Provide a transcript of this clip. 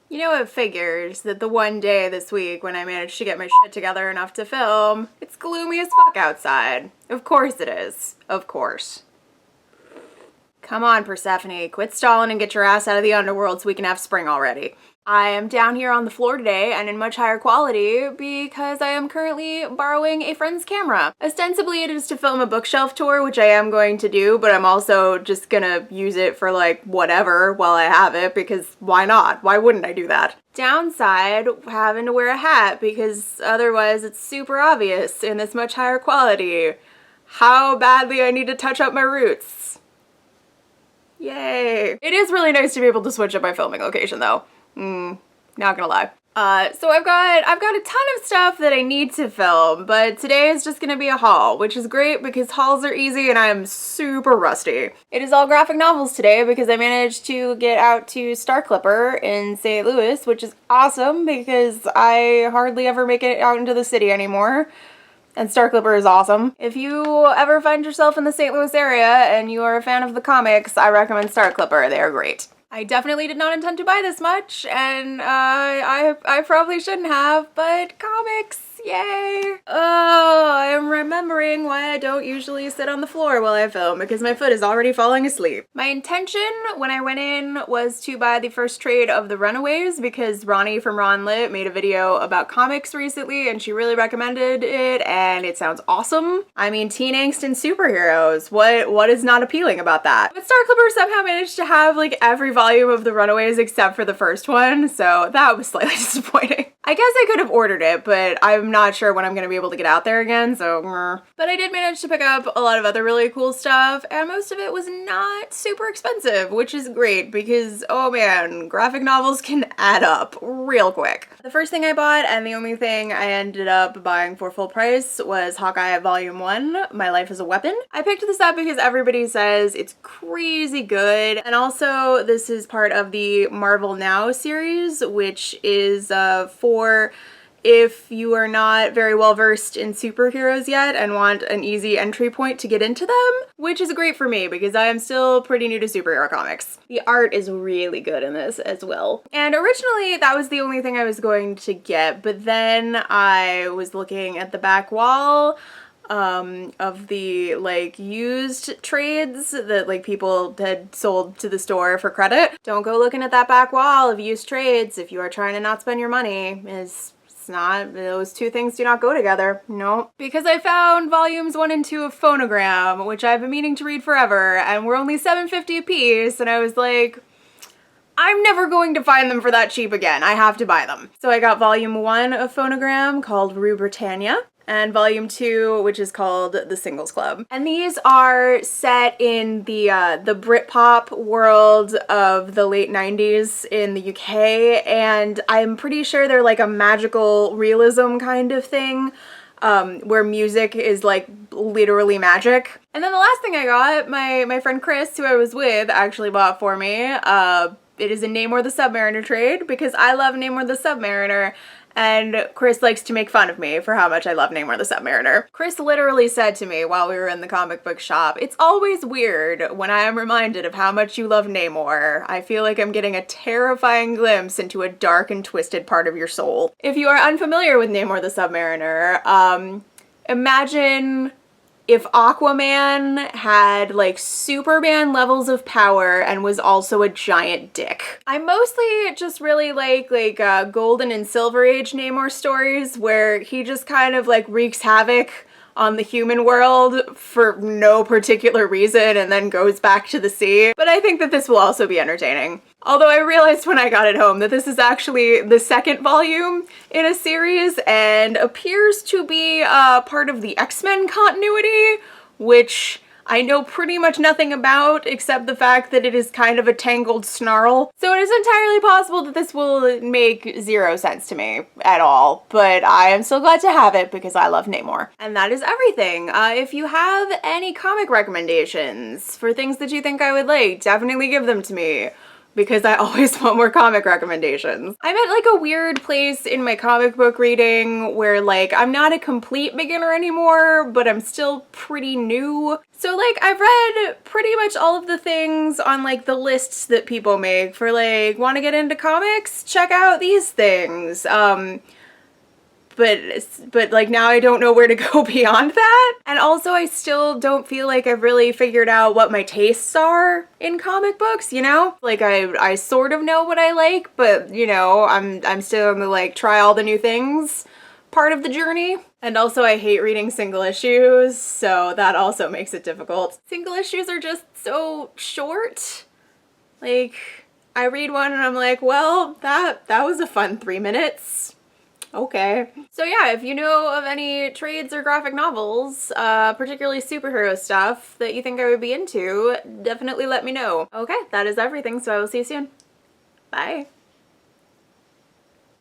You know, it figures that the one day this week when I managed to get my shit together enough to film, it's gloomy as fuck outside. Of course it is. Of course. Come on, Persephone, quit stalling and get your ass out of the underworld so we can have spring already. I am down here on the floor today and in much higher quality because I am currently borrowing a friend's camera. Ostensibly it is to film a bookshelf tour, which I am going to do, but I'm also just gonna use it for like whatever while I have it because why not? Why wouldn't I do that? Downside, having to wear a hat because otherwise it's super obvious in this much higher quality how badly I need to touch up my roots. Yay. It is really nice to be able to switch up my filming location though. Not gonna lie. So I've got a ton of stuff that I need to film, but today is just gonna be a haul, which is great because hauls are easy and I'm super rusty. It is all graphic novels today because I managed to get out to Star Clipper in St. Louis, which is awesome because I hardly ever make it out into the city anymore. And Star Clipper is awesome. If you ever find yourself in the St. Louis area and you are a fan of the comics, I recommend Star Clipper. They are great. I definitely did not intend to buy this much, and I probably shouldn't have, but comics, yay! Oh, I am remembering why I don't usually sit on the floor while I film, because my foot is already falling asleep. My intention when I went in was to buy the first trade of The Runaways, because Ronnie from Ron Lit made a video about comics recently, and she really recommended it, and it sounds awesome. I mean, teen angst and superheroes, what is not appealing about that? But Star Clipper somehow managed to have, like, every volume of The Runaways except for the first one, so that was slightly disappointing. I guess I could have ordered it, but I'm not sure when I'm gonna be able to get out there again, so But I did manage to pick up a lot of other really cool stuff, and most of it was not super expensive, which is great because, oh man, graphic novels can add up real quick. The first thing I bought, and the only thing I ended up buying for full price, was Hawkeye Volume 1, My Life as a Weapon. I picked this up because everybody says it's crazy good, and also this is part of the Marvel Now series, which is for if you are not very well versed in superheroes yet and want an easy entry point to get into them, which is great for me because I am still pretty new to superhero comics. The art is really good in this as well. And originally that was the only thing I was going to get, but then I was looking at the back wall of the like used trades that like people had sold to the store for credit. Don't go looking at that back wall of used trades if you are trying to not spend your money. It's not, those two things do not go together. No. Because I found volumes 1 and 2 of Phonogram, which I've been meaning to read forever, and were only $7.50 a piece, and I was like, I'm never going to find them for that cheap again. I have to buy them. So I got volume 1 of Phonogram called Rue Britannia, and volume 2, which is called The Singles Club. And these are set in the Britpop world of the late 90s in the UK, and I'm pretty sure they're like a magical realism kind of thing, where music is like literally magic. And then the last thing I got, my friend Chris, who I was with, actually bought for me. It is a Namor the Submariner trade because I love Namor the Submariner, and Chris likes to make fun of me for how much I love Namor the Submariner. Chris literally said to me while we were in the comic book shop, "It's always weird when I am reminded of how much you love Namor. I feel like I'm getting a terrifying glimpse into a dark and twisted part of your soul." If you are unfamiliar with Namor the Submariner, imagine if Aquaman had like Superman levels of power and was also a giant dick. I mostly just really like Golden and Silver Age Namor stories where he just kind of like wreaks havoc on the human world for no particular reason and then goes back to the sea. But I think that this will also be entertaining. Although I realized when I got it home that this is actually the second volume in a series and appears to be part of the X-Men continuity, which I know pretty much nothing about except the fact that it is kind of a tangled snarl. So it is entirely possible that this will make zero sense to me at all, but I am still glad to have it because I love Namor. And that is everything. If you have any comic recommendations for things that you think I would like, definitely give them to me. because I always want more comic recommendations. I'm at like a weird place in my comic book reading where like I'm not a complete beginner anymore, but I'm still pretty new. So like I've read pretty much all of the things on like the lists that people make for like, want to get into comics? Check out these things. But like now I don't know where to go beyond that. And also I still don't feel like I've really figured out what my tastes are in comic books, you know? Like I sort of know what I like, but you know, I'm still in the like try all the new things part of the journey. And also I hate reading single issues, so that also makes it difficult. Single issues are just so short. Like I read one and I'm like, well, that was a fun 3 minutes. Okay. So yeah, if you know of any trades or graphic novels, particularly superhero stuff that you think I would be into, definitely let me know. Okay, that is everything, so I will see you soon. Bye.